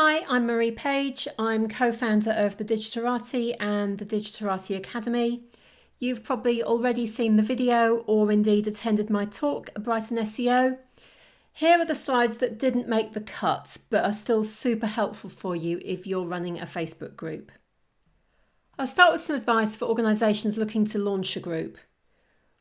Hi, I'm Marie Page. I'm co-founder of the Digitarati and the Digitarati Academy. You've probably already seen the video or indeed attended my talk at Brighton SEO. Here are the slides that didn't make the cut but are still super helpful for you if you're running a Facebook group. I'll start with some advice for organisations looking to launch a group.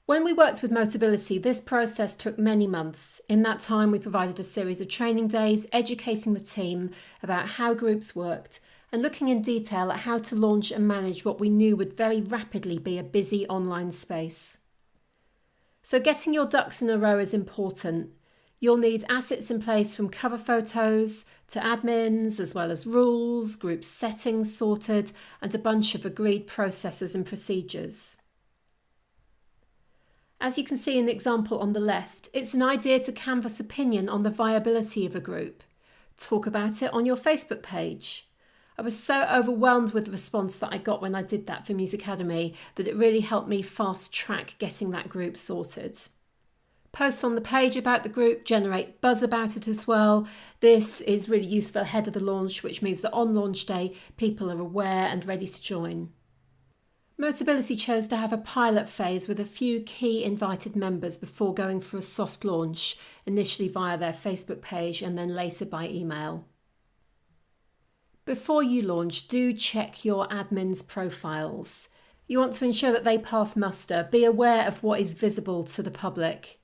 When we worked with Motability, this process took many months. In that time, we provided a series of training days, educating the team about how groups worked and looking in detail at how to launch and manage what we knew would very rapidly be a busy online space. So getting your ducks in a row is important. You'll need assets in place from cover photos to admins, as well as rules, group settings sorted, and a bunch of agreed processes and procedures. As you can see in the example on the left, it's an idea to canvass opinion on the viability of a group. Talk about it on your Facebook page. I was so overwhelmed with the response that I got when I did that for Music Academy that it really helped me fast track getting that group sorted. Posts on the page about the group generate buzz about it as well. This is really useful ahead of the launch, which means that on launch day, people are aware and ready to join. Motability chose to have a pilot phase with a few key invited members before going for a soft launch, initially via their Facebook page and then later by email. Before you launch, do check your admins' profiles. You want to ensure that they pass muster. Be aware of what is visible to the public.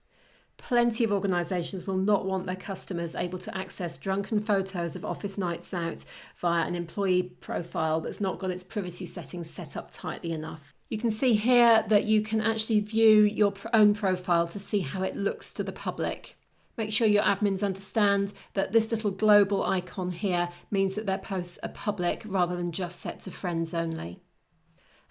Plenty of organisations will not want their customers able to access drunken photos of office nights out via an employee profile that's not got its privacy settings set up tightly enough. You can see here that you can actually view your own profile to see how it looks to the public. Make sure your admins understand that this little global icon here means that their posts are public rather than just set to friends only.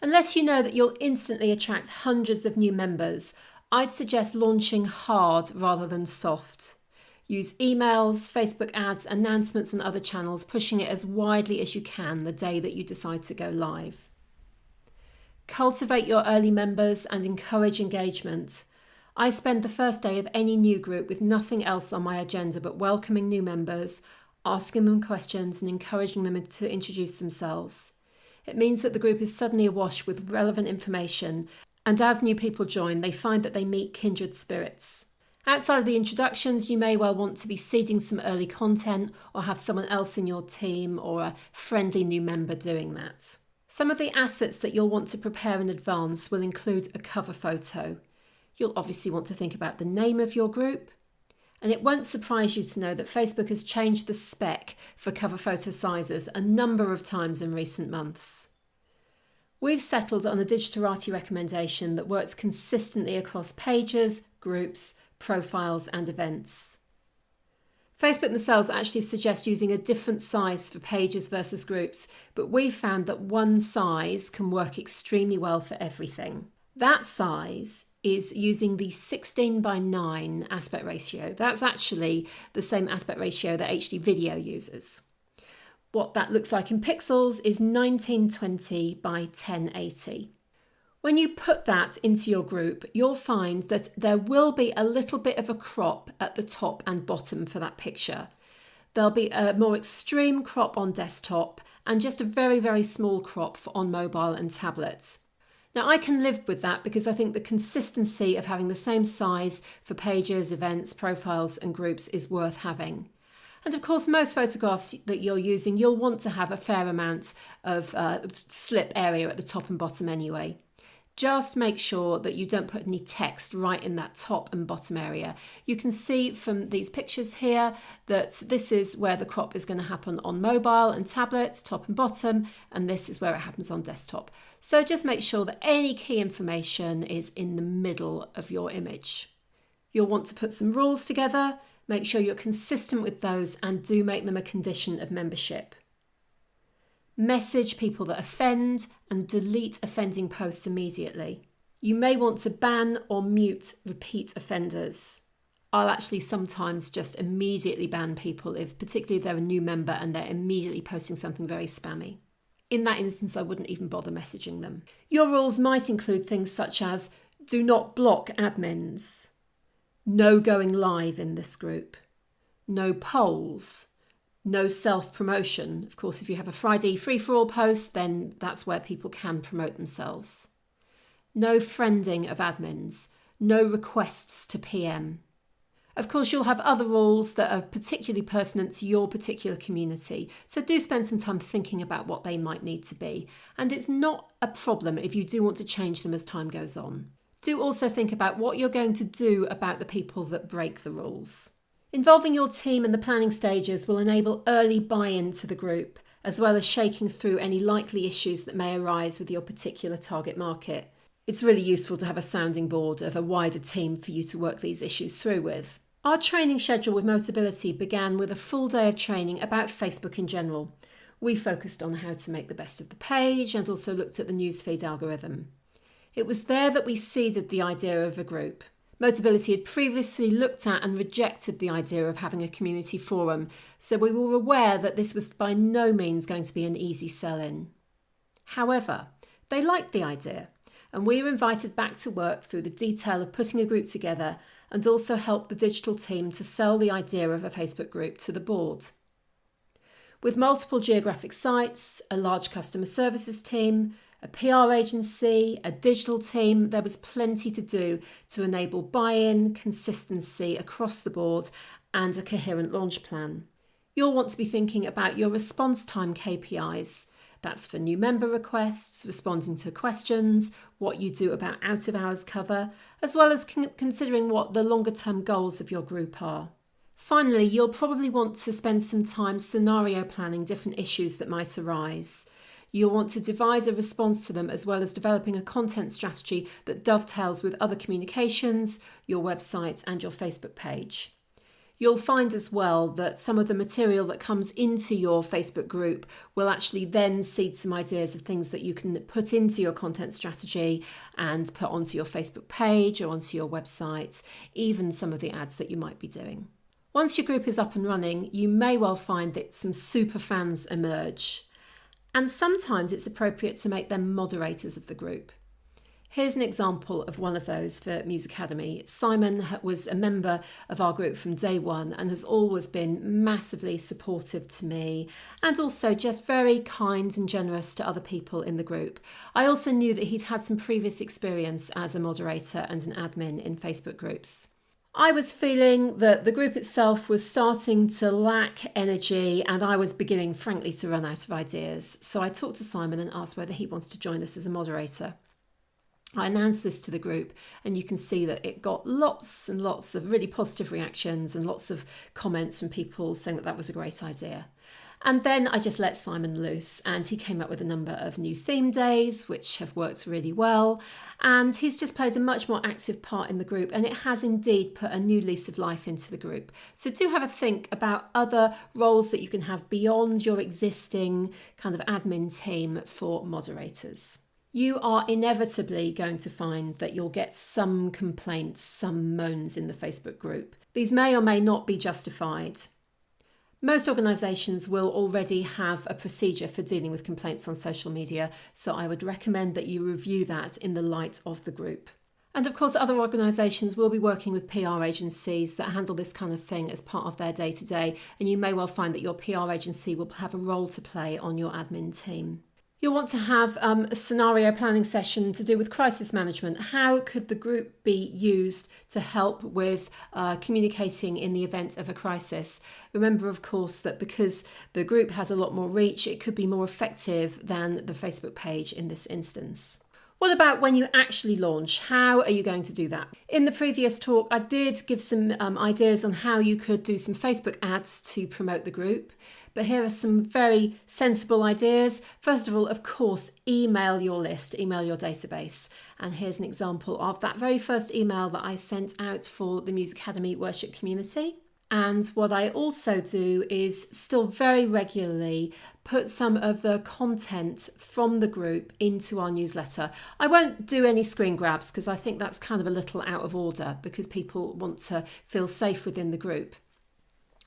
Unless you know that you'll instantly attract hundreds of new members, I'd suggest launching hard rather than soft. Use emails, Facebook ads, announcements and other channels, pushing it as widely as you can the day that you decide to go live. Cultivate your early members and encourage engagement. I spend the first day of any new group with nothing else on my agenda but welcoming new members, asking them questions and encouraging them to introduce themselves. It means that the group is suddenly awash with relevant information, and as new people join, they find that they meet kindred spirits. Outside of the introductions, you may well want to be seeding some early content or have someone else in your team or a friendly new member doing that. Some of the assets that you'll want to prepare in advance will include a cover photo. You'll obviously want to think about the name of your group. And it won't surprise you to know that Facebook has changed the spec for cover photo sizes a number of times in recent months. We've settled on a Digitarati recommendation that works consistently across pages, groups, profiles and events. Facebook themselves actually suggest using a different size for pages versus groups, but we've found that one size can work extremely well for everything. That size is using the 16:9 aspect ratio. That's actually the same aspect ratio that HD video uses. What that looks like in pixels is 1920 by 1080. When you put that into your group, you'll find that there will be a little bit of a crop at the top and bottom for that picture. There'll be a more extreme crop on desktop and just a very, very small crop on mobile and tablets. Now, I can live with that because I think the consistency of having the same size for pages, events, profiles and groups is worth having. And of course, most photographs that you're using, you'll want to have a fair amount of slip area at the top and bottom anyway. Just make sure that you don't put any text right in that top and bottom area. You can see from these pictures here that this is where the crop is going to happen on mobile and tablets, top and bottom, and this is where it happens on desktop. So just make sure that any key information is in the middle of your image. You'll want to put some rules together. Make sure you're consistent with those and do make them a condition of membership. Message people that offend and delete offending posts immediately. You may want to ban or mute repeat offenders. I'll actually sometimes just immediately ban people, particularly if they're a new member and they're immediately posting something very spammy. In that instance, I wouldn't even bother messaging them. Your rules might include things such as do not block admins, no going live in this group, no polls, No self-promotion. Of course, if you have a Friday free-for-all post, then that's where people can promote themselves. No friending of admins. No requests to PM. Of course, you'll have other rules that are particularly pertinent to your particular community, so do spend some time thinking about what they might need to be. And it's not a problem if you do want to change them as time goes on. Do also think about what you're going to do about the people that break the rules. Involving your team in the planning stages will enable early buy-in to the group, as well as shaking through any likely issues that may arise with your particular target market. It's really useful to have a sounding board of a wider team for you to work these issues through with. Our training schedule with Motability began with a full day of training about Facebook in general. We focused on how to make the best of the page and also looked at the newsfeed algorithm. It was there that we seeded the idea of a group. Motability had previously looked at and rejected the idea of having a community forum, so we were aware that this was by no means going to be an easy sell-in. However, they liked the idea, and we were invited back to work through the detail of putting a group together and also helped the digital team to sell the idea of a Facebook group to the board. With multiple geographic sites, a large customer services team, a PR agency, a digital team, there was plenty to do to enable buy-in, consistency across the board and a coherent launch plan. You'll want to be thinking about your response time KPIs. That's for new member requests, responding to questions, what you do about out-of-hours cover, as well as considering what the longer-term goals of your group are. Finally, you'll probably want to spend some time scenario planning different issues that might arise. You'll want to devise a response to them as well as developing a content strategy that dovetails with other communications, your website and your Facebook page. You'll find as well that some of the material that comes into your Facebook group will actually then seed some ideas of things that you can put into your content strategy and put onto your Facebook page or onto your website, even some of the ads that you might be doing. Once your group is up and running, you may well find that some super fans emerge. And sometimes it's appropriate to make them moderators of the group. Here's an example of one of those for Muse Academy. Simon was a member of our group from day one and has always been massively supportive to me and also just very kind and generous to other people in the group. I also knew that he'd had some previous experience as a moderator and an admin in Facebook groups. I was feeling that the group itself was starting to lack energy and I was beginning, frankly, to run out of ideas. So I talked to Simon and asked whether he wanted to join us as a moderator. I announced this to the group and you can see that it got lots and lots of really positive reactions and lots of comments from people saying that that was a great idea. And then I just let Simon loose and he came up with a number of new theme days, which have worked really well. And he's just played a much more active part in the group and it has indeed put a new lease of life into the group. So do have a think about other roles that you can have beyond your existing kind of admin team for moderators. You are inevitably going to find that you'll get some complaints, some moans in the Facebook group. These may or may not be justified. Most organisations will already have a procedure for dealing with complaints on social media, so I would recommend that you review that in the light of the group. And of course, other organisations will be working with PR agencies that handle this kind of thing as part of their day-to-day, and you may well find that your PR agency will have a role to play on your admin team. You'll want to have a scenario planning session to do with crisis management. How could the group be used to help with communicating in the event of a crisis? Remember, of course, that because the group has a lot more reach, it could be more effective than the Facebook page in this instance. What about when you actually launch? How are you going to do that? In the previous talk, I did give some ideas on how you could do some Facebook ads to promote the group. But here are some very sensible ideas. First of all, of course, email your list, email your database. And here's an example of that very first email that I sent out for the Muse Academy worship community. And what I also do is still very regularly put some of the content from the group into our newsletter. I won't do any screen grabs because I think that's kind of a little out of order because people want to feel safe within the group.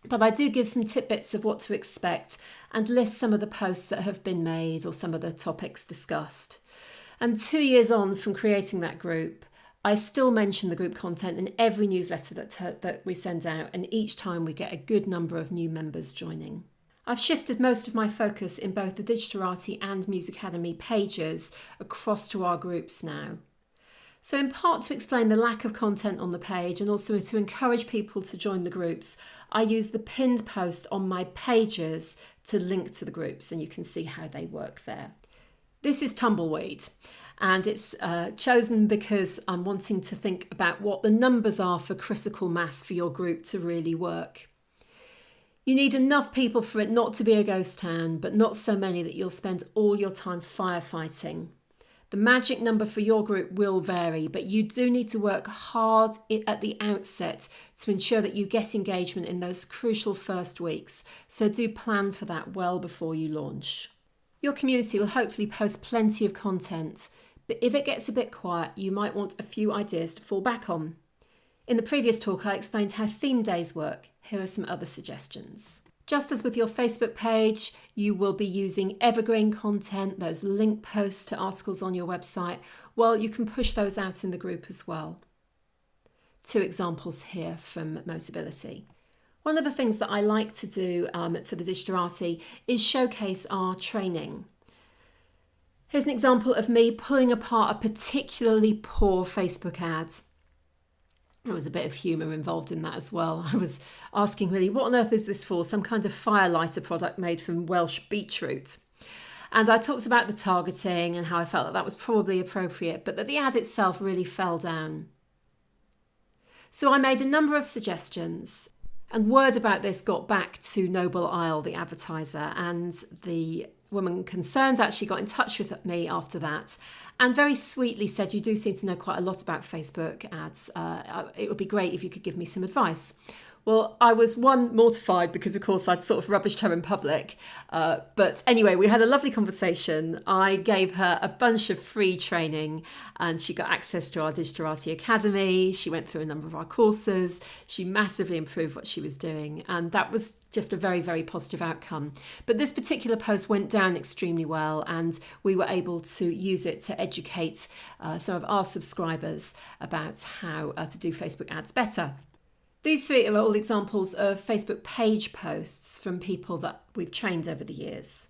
But I do give some tidbits of what to expect and list some of the posts that have been made or some of the topics discussed. And 2 years on from creating that group, I still mention the group content in every newsletter that we send out, and each time we get a good number of new members joining. I've shifted most of my focus in both the Digitarati and Music Academy pages across to our groups now. So in part to explain the lack of content on the page and also to encourage people to join the groups, I use the pinned post on my pages to link to the groups, and you can see how they work there. This is Tumbleweed, and it's chosen because I'm wanting to think about what the numbers are for critical mass for your group to really work. You need enough people for it not to be a ghost town, but not so many that you'll spend all your time firefighting. The magic number for your group will vary, but you do need to work hard at the outset to ensure that you get engagement in those crucial first weeks. So do plan for that well before you launch. Your community will hopefully post plenty of content, but if it gets a bit quiet, you might want a few ideas to fall back on. In the previous talk, I explained how theme days work. Here are some other suggestions. Just as with your Facebook page, you will be using evergreen content, those link posts to articles on your website. Well, you can push those out in the group as well. 2 examples here from Motability. One of the things that I like to do for the Digitarati is showcase our training. Here's an example of me pulling apart a particularly poor Facebook ad. There was a bit of humour involved in that as well. I was asking really, what on earth is this for? Some kind of firelighter product made from Welsh beetroot. And I talked about the targeting and how I felt that that was probably appropriate, but that the ad itself really fell down. So I made a number of suggestions, and word about this got back to Noble Isle, the advertiser, and the woman concerned actually got in touch with me after that and very sweetly said, you do seem to know quite a lot about Facebook ads. It would be great if you could give me some advice. Well, I was mortified because, of course, I'd sort of rubbished her in public. But anyway, we had a lovely conversation. I gave her a bunch of free training and she got access to our Digitarati Academy. She went through a number of our courses. She massively improved what she was doing. And that was just a very, very positive outcome. But this particular post went down extremely well and we were able to use it to educate some of our subscribers about how to do Facebook ads better. These 3 are all examples of Facebook page posts from people that we've trained over the years.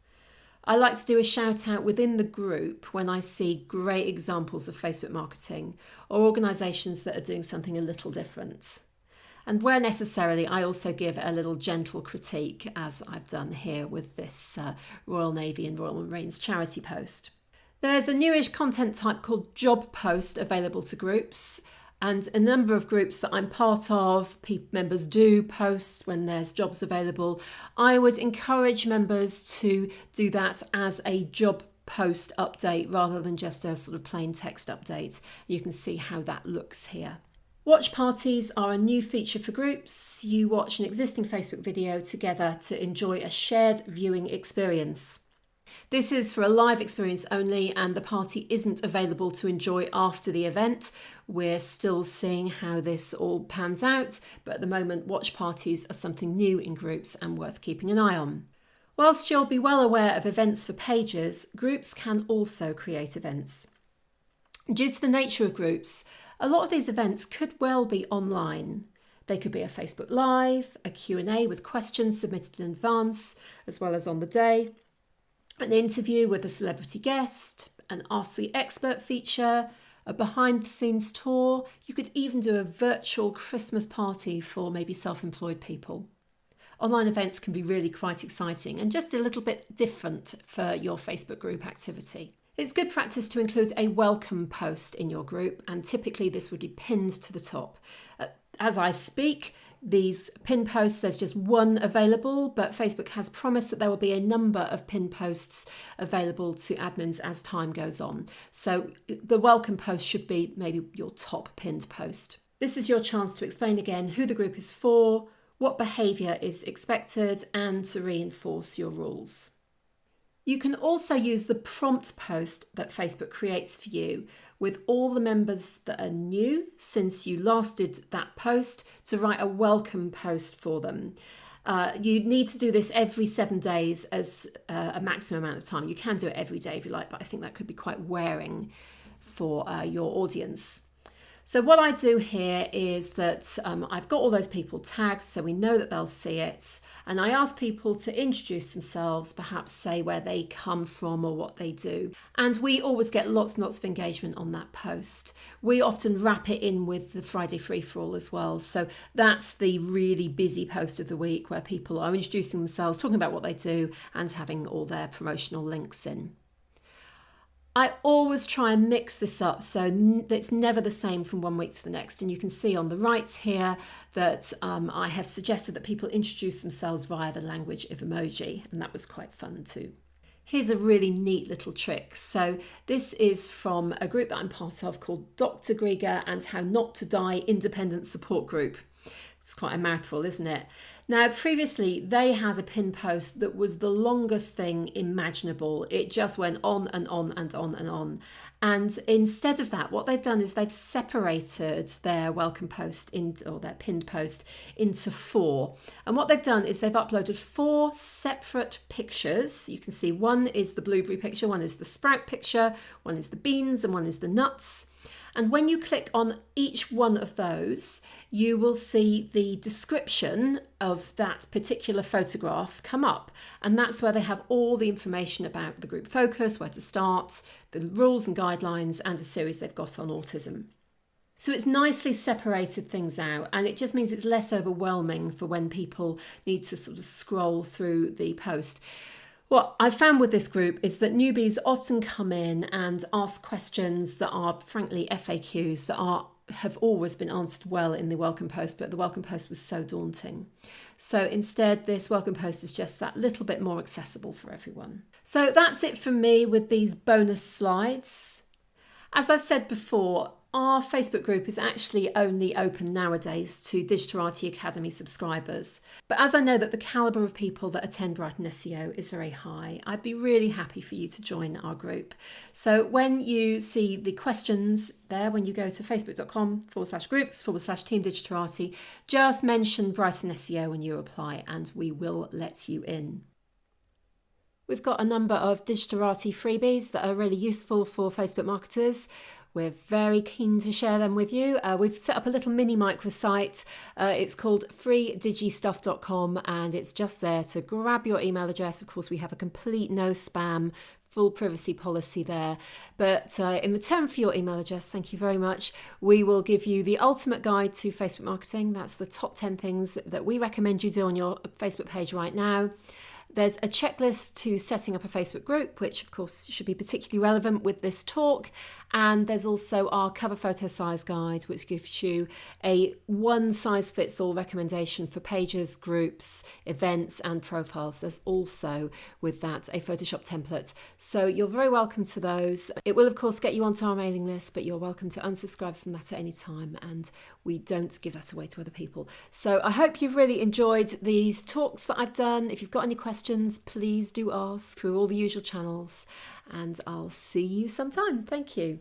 I like to do a shout out within the group when I see great examples of Facebook marketing or organisations that are doing something a little different. And where necessary, I also give a little gentle critique, as I've done here with this Royal Navy and Royal Marines charity post. There's a newish content type called job post available to groups. And a number of groups that I'm part of, members do posts when there's jobs available. I would encourage members to do that as a job post update rather than just a sort of plain text update. You can see how that looks here. Watch parties are a new feature for groups. You watch an existing Facebook video together to enjoy a shared viewing experience. This is for a live experience only and the party isn't available to enjoy after the event. We're still seeing how this all pans out, but at the moment watch parties are something new in groups and worth keeping an eye on. Whilst you'll be well aware of events for pages, groups can also create events. Due to the nature of groups, a lot of these events could well be online. They could be a Facebook Live, a Q&A with questions submitted in advance, as well as on the day, an interview with a celebrity guest, an Ask the Expert feature, a behind-the-scenes tour. You could even do a virtual Christmas party for maybe self-employed people. Online events can be really quite exciting and just a little bit different for your Facebook group activity. It's good practice to include a welcome post in your group, and typically this would be pinned to the top. As I speak, these pin posts, there's just one available, but Facebook has promised that there will be a number of pin posts available to admins as time goes on. So the welcome post should be maybe your top pinned post. This is your chance to explain again who the group is for, what behaviour is expected, and to reinforce your rules. You can also use the prompt post that Facebook creates for you with all the members that are new since you last did that post to write a welcome post for them. You need to do this every 7 days as a maximum amount of time. You can do it every day if you like, but I think that could be quite wearing for your audience. So what I do here is that I've got all those people tagged so we know that they'll see it, and I ask people to introduce themselves, perhaps say where they come from or what they do, and we always get lots and lots of engagement on that post. We often wrap it in with the Friday free-for-all as well, so that's the really busy post of the week where people are introducing themselves, talking about what they do, and having all their promotional links in. I always try and mix this up so it's never the same from one week to the next. And you can see on the right here that I have suggested that people introduce themselves via the language of emoji, and that was quite fun too. Here's a really neat little trick. So this is from a group that I'm part of called Dr. Grieger and How Not to Die Independent Support Group. It's quite a mouthful, isn't it? Now, previously, they had a pin post that was the longest thing imaginable. It just went on and on and on and on. And instead of that, what they've done is they've separated their welcome post or their pinned post into 4. And what they've done is they've uploaded 4 separate pictures. You can see one is the blueberry picture, one is the sprout picture, one is the beans, and one is the nuts. And when you click on each one of those, you will see the description of that particular photograph come up. And that's where they have all the information about the group focus, where to start, the rules and guidelines, and a series they've got on autism. So it's nicely separated things out, and it just means it's less overwhelming for when people need to sort of scroll through the post. What I've found with this group is that newbies often come in and ask questions that are frankly FAQs that have always been answered well in the welcome post, but the welcome post was so daunting. So instead, this welcome post is just that little bit more accessible for everyone. So that's it from me with these bonus slides. As I've said before, our Facebook group is actually only open nowadays to Digitality Academy subscribers. But as I know that the calibre of people that attend Brighton SEO is very high, I'd be really happy for you to join our group. So when you see the questions there, when you go to facebook.com/groups/Team Digitality, just mention Brighton SEO when you apply and we will let you in. We've got a number of Digitality freebies that are really useful for Facebook marketers. We're very keen to share them with you. We've set up a little mini microsite. It's called freedigistuff.com, and it's just there to grab your email address. Of course, we have a complete no spam, full privacy policy there. But in return for your email address, thank you very much, we will give you the ultimate guide to Facebook marketing. That's the top 10 things that we recommend you do on your Facebook page right now. There's a checklist to setting up a Facebook group, which of course should be particularly relevant with this talk. And there's also our cover photo size guide, which gives you a one-size-fits-all recommendation for pages, groups, events, and profiles. There's also, with that, a Photoshop template. So you're very welcome to those. It will, of course, get you onto our mailing list, but you're welcome to unsubscribe from that at any time, and we don't give that away to other people. So I hope you've really enjoyed these talks that I've done. If you've got any questions, please do ask through all the usual channels, and I'll see you sometime. Thank you.